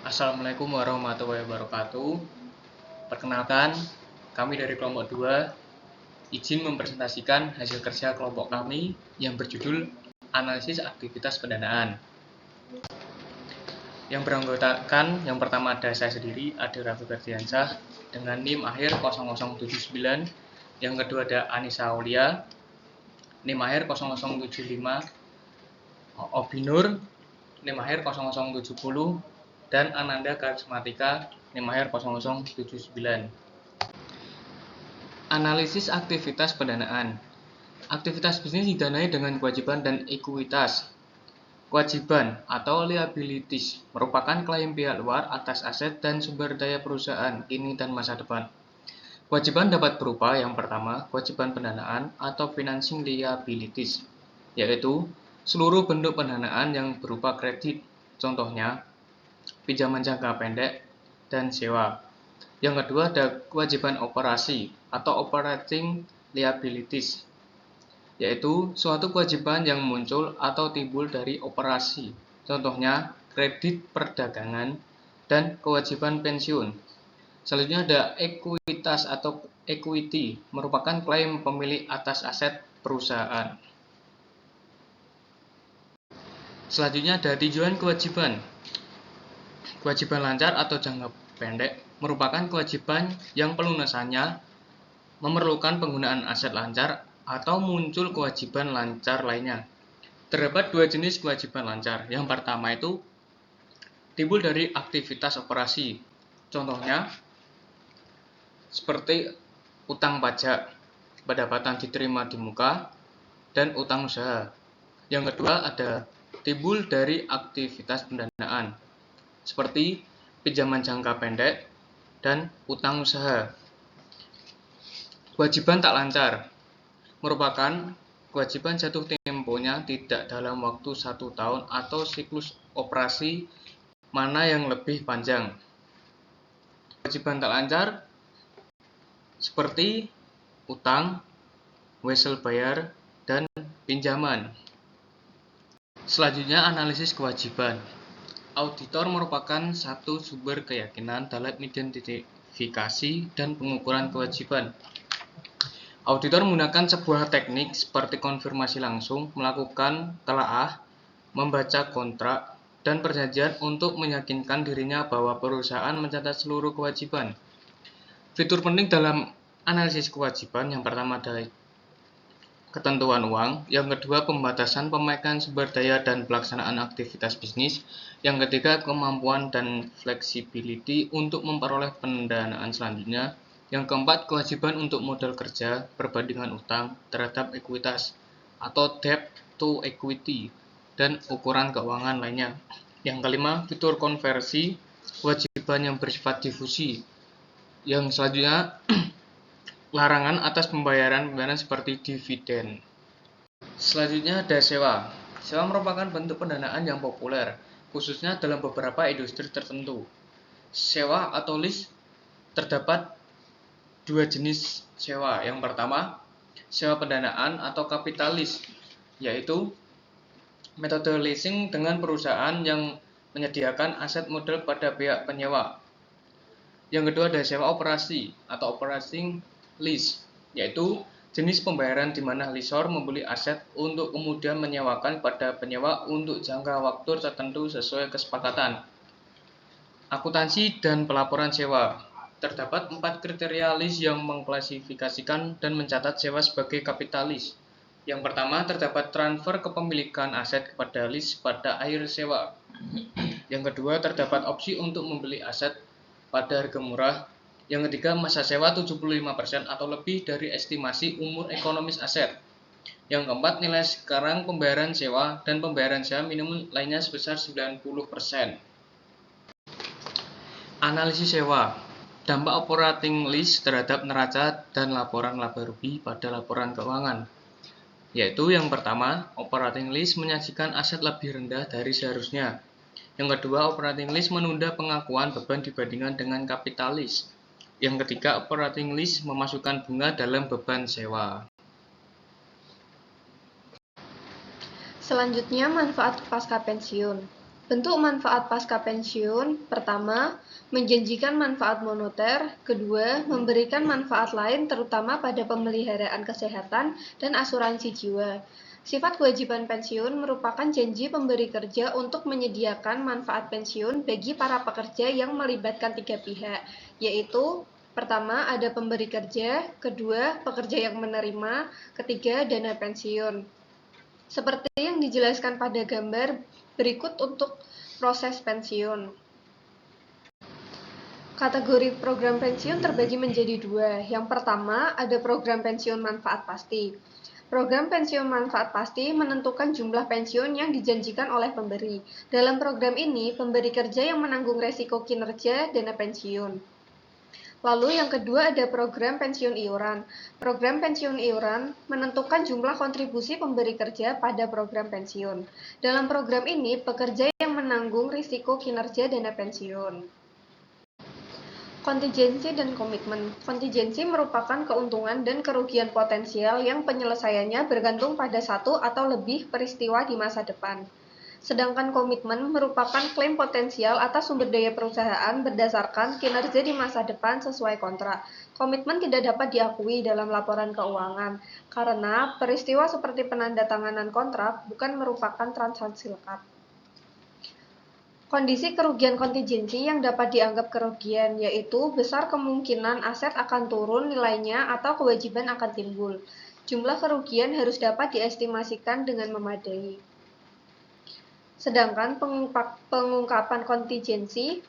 Assalamualaikum warahmatullahi wabarakatuh. Perkenalkan, kami dari kelompok 2 izin mempresentasikan hasil kerja kelompok kami yang berjudul Analisis Aktivitas Pendanaan. Yang beranggotakan yang pertama ada saya sendiri, Ade Raffi Ferdiansyah dengan NIM akhir 0079. Yang kedua ada Anissa Aulia, NIM akhir 0075. Obinur, NIM akhir 0070. Dan Ananda Karismatika, NIM akhir 0079. Analisis aktivitas pendanaan. Aktivitas bisnis didanai dengan kewajiban dan ekuitas. Kewajiban atau liabilities merupakan klaim pihak luar atas aset dan sumber daya perusahaan kini dan masa depan. Kewajiban dapat berupa yang pertama, kewajiban pendanaan atau financing liabilities, yaitu seluruh bentuk pendanaan yang berupa kredit, contohnya pinjaman jangka pendek dan sewa. Yang kedua ada kewajiban operasi atau operating liabilities, yaitu suatu kewajiban yang muncul atau timbul dari operasi, contohnya kredit perdagangan dan kewajiban pensiun. Selanjutnya ada ekuitas atau equity, merupakan klaim pemilik atas aset perusahaan. Selanjutnya ada tinjauan kewajiban. Kewajiban lancar atau jangka pendek merupakan kewajiban yang pelunasannya memerlukan penggunaan aset lancar atau muncul kewajiban lancar lainnya. Terdapat dua jenis kewajiban lancar. Yang pertama itu timbul dari aktivitas operasi. Contohnya seperti utang pajak, pendapatan diterima di muka, dan utang usaha. Yang kedua ada timbul dari aktivitas pendanaan, seperti pinjaman jangka pendek dan utang usaha. Kewajiban tak lancar merupakan kewajiban jatuh temponya tidak dalam waktu 1 tahun atau siklus operasi mana yang lebih panjang. Kewajiban tak lancar seperti utang, wesel bayar, dan pinjaman. Selanjutnya analisis kewajiban. Auditor merupakan satu sumber keyakinan dalam identifikasi dan pengukuran kewajiban. Auditor menggunakan sebuah teknik seperti konfirmasi langsung, melakukan telaah, membaca kontrak, dan perjanjian untuk meyakinkan dirinya bahwa perusahaan mencatat seluruh kewajiban. Fitur penting dalam analisis kewajiban yang pertama adalah ketentuan uang, yang kedua pembatasan pemakaian sumber daya dan pelaksanaan aktivitas bisnis, yang ketiga kemampuan dan flexibility untuk memperoleh pendanaan selanjutnya, yang keempat kewajiban untuk modal kerja perbandingan utang terhadap ekuitas atau debt to equity, dan ukuran keuangan lainnya. Yang kelima fitur konversi, kewajiban yang bersifat difusi. Yang selanjutnya larangan atas pembayaran seperti dividen. Selanjutnya ada sewa. Sewa merupakan bentuk pendanaan yang populer, khususnya dalam beberapa industri tertentu. Sewa atau lease terdapat dua jenis sewa. Yang pertama, sewa pendanaan atau capital lease, yaitu metode leasing dengan perusahaan yang menyediakan aset modal pada pihak penyewa. Yang kedua ada sewa operasi atau operating lease, yaitu jenis pembayaran di mana lessor membeli aset untuk kemudian menyewakan pada penyewa untuk jangka waktu tertentu sesuai kesepakatan. Akuntansi dan pelaporan sewa. Terdapat 4 kriteria lease yang mengklasifikasikan dan mencatat sewa sebagai capital lease. Yang pertama, terdapat transfer kepemilikan aset kepada lease pada akhir sewa. Yang kedua, terdapat opsi untuk membeli aset pada harga murah. Yang ketiga, masa sewa 75% atau lebih dari estimasi umur ekonomis aset. Yang keempat, nilai sekarang pembayaran sewa dan pembayaran sewa minimum lainnya sebesar 90%. Analisis sewa. Dampak operating lease terhadap neraca dan laporan laba rugi pada laporan keuangan. Yaitu yang pertama, operating lease menyajikan aset lebih rendah dari seharusnya. Yang kedua, operating lease menunda pengakuan beban dibandingkan dengan capital lease. Yang ketiga, operating lease memasukkan bunga dalam beban sewa. Selanjutnya, manfaat pasca pensiun. Bentuk manfaat pasca pensiun, pertama, menjanjikan manfaat moneter, kedua, memberikan manfaat lain terutama pada pemeliharaan kesehatan dan asuransi jiwa. Sifat kewajiban pensiun merupakan janji pemberi kerja untuk menyediakan manfaat pensiun bagi para pekerja yang melibatkan tiga pihak, yaitu pertama, ada pemberi kerja, kedua, pekerja yang menerima, ketiga, dana pensiun. Seperti yang dijelaskan pada gambar berikut untuk proses pensiun. Kategori program pensiun terbagi menjadi dua. Yang pertama, ada program pensiun manfaat pasti. Program pensiun manfaat pasti menentukan jumlah pensiun yang dijanjikan oleh pemberi. Dalam program ini, pemberi kerja yang menanggung resiko kinerja dana pensiun. Lalu yang kedua ada program pensiun iuran. Program pensiun iuran menentukan jumlah kontribusi pemberi kerja pada program pensiun. Dalam program ini, pekerja yang menanggung risiko kinerja dana pensiun. Kontingensi dan komitmen. Kontingensi merupakan keuntungan dan kerugian potensial yang penyelesaiannya bergantung pada satu atau lebih peristiwa di masa depan. Sedangkan komitmen merupakan klaim potensial atas sumber daya perusahaan berdasarkan kinerja di masa depan sesuai kontrak. Komitmen tidak dapat diakui dalam laporan keuangan, karena peristiwa seperti penandatanganan kontrak bukan merupakan transaksi lekat. Kondisi kerugian kontingensi yang dapat dianggap kerugian, yaitu besar kemungkinan aset akan turun nilainya atau kewajiban akan timbul. Jumlah kerugian harus dapat diestimasikan dengan memadai. Sedangkan pengungkapan kontingensi,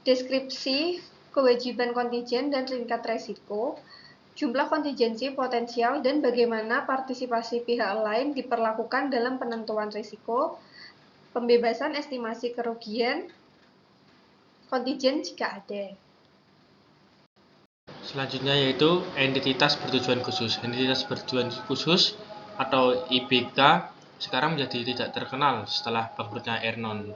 deskripsi kewajiban kontingen dan tingkat resiko, jumlah kontingensi potensial dan bagaimana partisipasi pihak lain diperlakukan dalam penentuan risiko, pembebasan estimasi kerugian kontingen jika ada. Selanjutnya yaitu entitas bertujuan khusus. Entitas bertujuan khusus atau IBK sekarang menjadi tidak terkenal setelah bangkrutnya Ernon.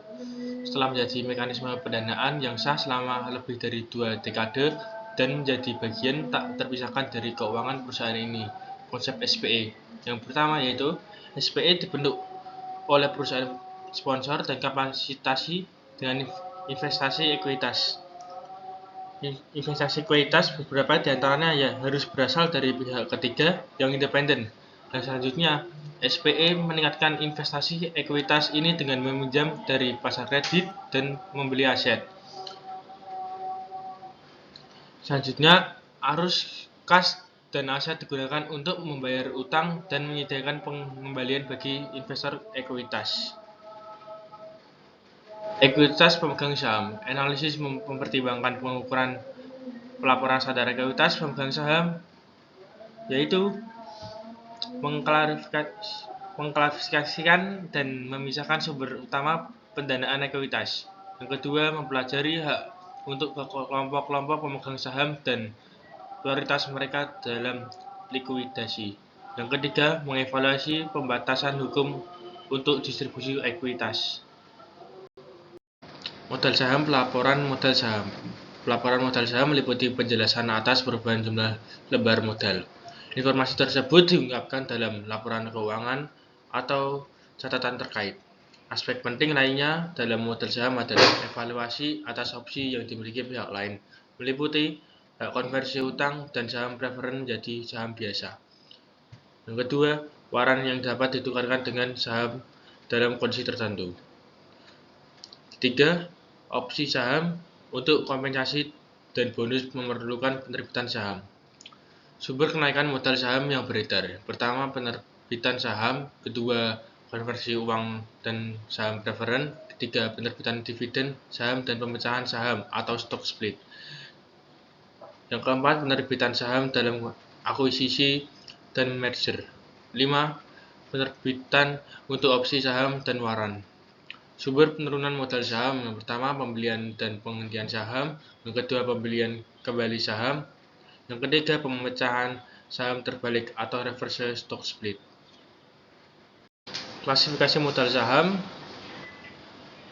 Setelah menjadi mekanisme pendanaan yang sah selama lebih dari 2 dekade dan menjadi bagian tak terpisahkan dari keuangan perusahaan ini. Konsep SPE. Yang pertama yaitu SPE dibentuk oleh perusahaan sponsor dan kapasitasi dengan investasi ekuitas. Investasi ekuitas beberapa diantaranya ya harus berasal dari pihak ketiga yang independen. Dan selanjutnya, SPE meningkatkan investasi ekuitas ini dengan meminjam dari pasar kredit dan membeli aset. Selanjutnya, arus kas dan aset digunakan untuk membayar utang dan menyediakan pengembalian bagi investor ekuitas. Ekuitas pemegang saham. Analisis mempertimbangkan pengukuran pelaporan sadar ekuitas pemegang saham, yaitu mengklasifikasikan dan memisahkan sumber utama pendanaan ekuitas. Yang kedua, mempelajari hak untuk kelompok-kelompok pemegang saham dan prioritas mereka dalam likuidasi. Yang ketiga, mengevaluasi pembatasan hukum untuk distribusi ekuitas. Modal saham. Pelaporan modal saham. Pelaporan modal saham meliputi penjelasan atas perubahan jumlah lembar modal. Informasi tersebut diungkapkan dalam laporan keuangan atau catatan terkait. Aspek penting lainnya dalam modal saham adalah evaluasi atas opsi yang dimiliki pihak lain, meliputi hak konversi utang dan saham preferen menjadi saham biasa. Yang kedua, waran yang dapat ditukarkan dengan saham dalam kondisi tertentu. Ketiga, opsi saham untuk kompensasi dan bonus memerlukan penerbitan saham. Sumber kenaikan modal saham yang beredar. Pertama, penerbitan saham. Kedua, konversi uang dan saham preferen. Ketiga, penerbitan dividen saham dan pemecahan saham atau stock split. Yang keempat, penerbitan saham dalam akuisisi dan merger. 5. Penerbitan untuk opsi saham dan waran. Sumber penurunan modal saham. Yang pertama, pembelian dan penghentian saham. Yang kedua, pembelian kembali saham. Yang ketiga, pemecahan saham terbalik atau reverse stock split. Klasifikasi modal saham.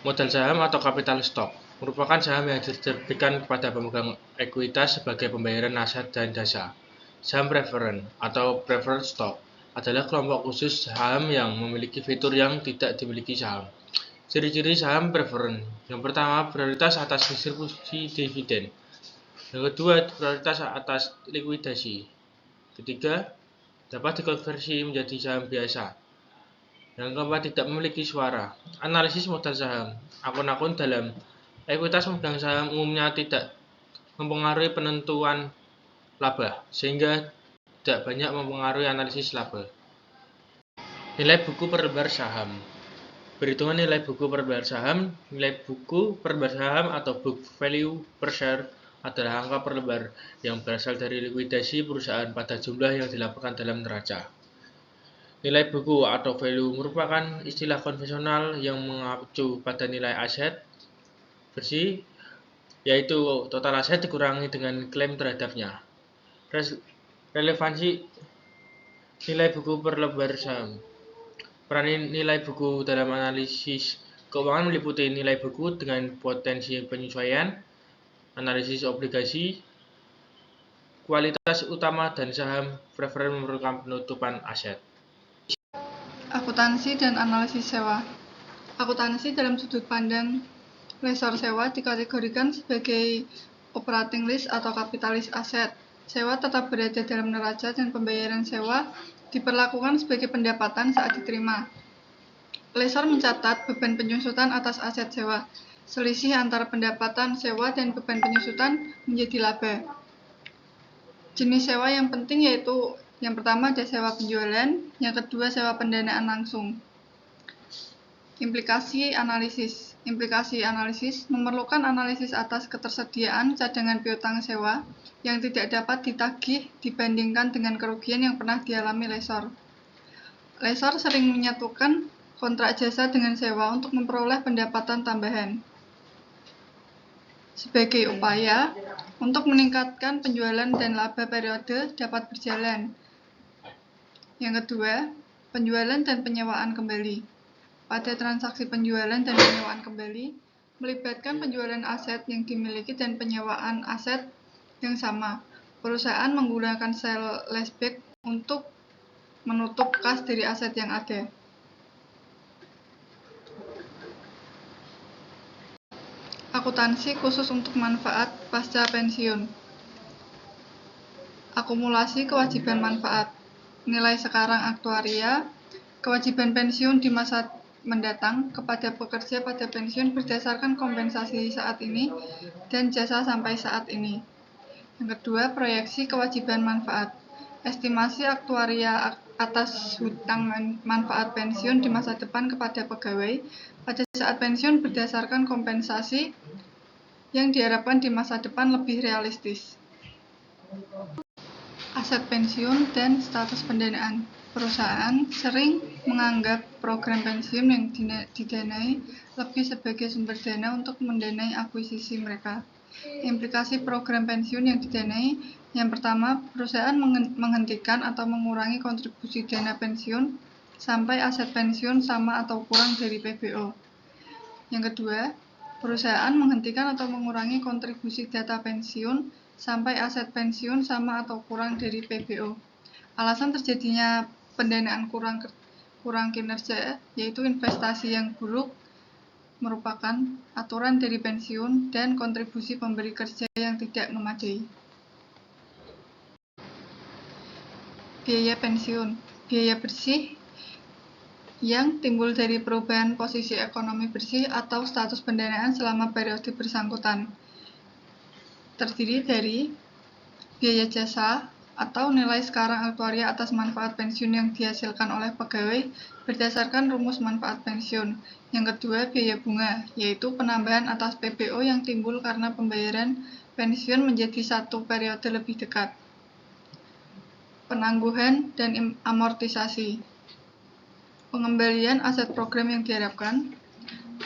Modal saham atau capital stock merupakan saham yang diterbitkan kepada pemegang ekuitas sebagai pembayaran aset dan jasa. Saham preferen atau preferred stock adalah kelompok khusus saham yang memiliki fitur yang tidak dimiliki saham. Ciri-ciri saham preferen. Yang pertama, prioritas atas distribusi dividen. Yang kedua, prioritas atas likuidasi. Ketiga, dapat dikonversi menjadi saham biasa. Yang keempat, tidak memiliki suara. Analisis modal saham. Akun-akun dalam ekuitas memegang saham umumnya tidak mempengaruhi penentuan laba, sehingga tidak banyak mempengaruhi analisis laba. Nilai buku per lembar saham. Perhitungan nilai buku per lembar saham. Nilai buku per lembar saham atau book value per share adalah angka per lembar yang berasal dari likuidasi perusahaan pada jumlah yang dilaporkan dalam neraca. Nilai buku atau value merupakan istilah konvensional yang mengacu pada nilai aset bersih, yaitu total aset dikurangi dengan klaim terhadapnya. Relevansi nilai buku per lembar saham. Peran nilai buku dalam analisis keuangan meliputi nilai buku dengan potensi penyesuaian, analisis obligasi, kualitas utama dan saham preferen memerlukan penutupan aset. Akuntansi dan analisis sewa. Akuntansi dalam sudut pandang lessor sewa dikategorikan sebagai operating lease atau kapitalis aset. Sewa tetap berada dalam neraca dan pembayaran sewa diperlakukan sebagai pendapatan saat diterima. Lessor mencatat beban penyusutan atas aset sewa. Selisih antara pendapatan sewa dan beban penyusutan menjadi laba. Jenis sewa yang penting yaitu yang pertama ada sewa penjualan, yang kedua sewa pendanaan langsung. Implikasi analisis memerlukan analisis atas ketersediaan cadangan piutang sewa yang tidak dapat ditagih dibandingkan dengan kerugian yang pernah dialami lessor. Lessor sering menyatukan kontrak jasa dengan sewa untuk memperoleh pendapatan tambahan. Sebagai upaya untuk meningkatkan penjualan dan laba periode dapat berjalan. Yang kedua, penjualan dan penyewaan kembali. Pada transaksi penjualan dan penyewaan kembali, melibatkan penjualan aset yang dimiliki dan penyewaan aset yang sama. Perusahaan menggunakan sale leaseback untuk menutup kas dari aset yang ada. Akuntansi khusus untuk manfaat pasca pensiun. Akumulasi kewajiban manfaat. Nilai sekarang aktuaria, kewajiban pensiun di masa mendatang kepada pekerja pada pensiun berdasarkan kompensasi saat ini dan jasa sampai saat ini. Yang kedua, proyeksi kewajiban manfaat. Estimasi aktuaria atas hutang manfaat pensiun di masa depan kepada pegawai pada saat pensiun berdasarkan kompensasi yang diharapkan di masa depan lebih realistis. Aset pensiun dan status pendanaan. Perusahaan sering menganggap program pensiun yang didanai lebih sebagai sumber dana untuk mendanai akuisisi mereka. Implikasi program pensiun yang didanai, yang pertama, perusahaan menghentikan atau mengurangi kontribusi dana pensiun sampai aset pensiun sama atau kurang dari PBO. Yang kedua, perusahaan menghentikan atau mengurangi kontribusi data pensiun sampai aset pensiun sama atau kurang dari PBO. Alasan terjadinya pendanaan kurang kinerja yaitu investasi yang buruk merupakan aturan dari pensiun dan kontribusi pemberi kerja yang tidak memadai. Biaya pensiun, biaya bersih yang timbul dari perubahan posisi ekonomi bersih atau status pendanaan selama periode bersangkutan. Terdiri dari biaya jasa atau nilai sekarang aktuaria atas manfaat pensiun yang dihasilkan oleh pegawai berdasarkan rumus manfaat pensiun. Yang kedua, biaya bunga, yaitu penambahan atas PBO yang timbul karena pembayaran pensiun menjadi satu periode lebih dekat. Penangguhan dan amortisasi. Pengembalian aset program yang diharapkan,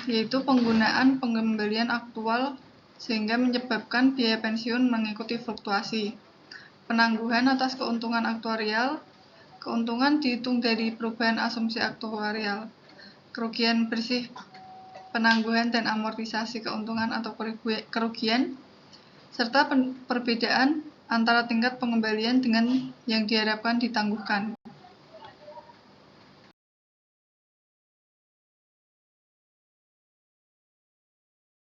yaitu penggunaan pengembalian aktual sehingga menyebabkan biaya pensiun mengikuti fluktuasi. Penangguhan atas keuntungan aktuarial, keuntungan dihitung dari perubahan asumsi aktuarial. Kerugian bersih, penangguhan dan amortisasi keuntungan atau kerugian, serta perbedaan antara tingkat pengembalian dengan yang diharapkan ditangguhkan.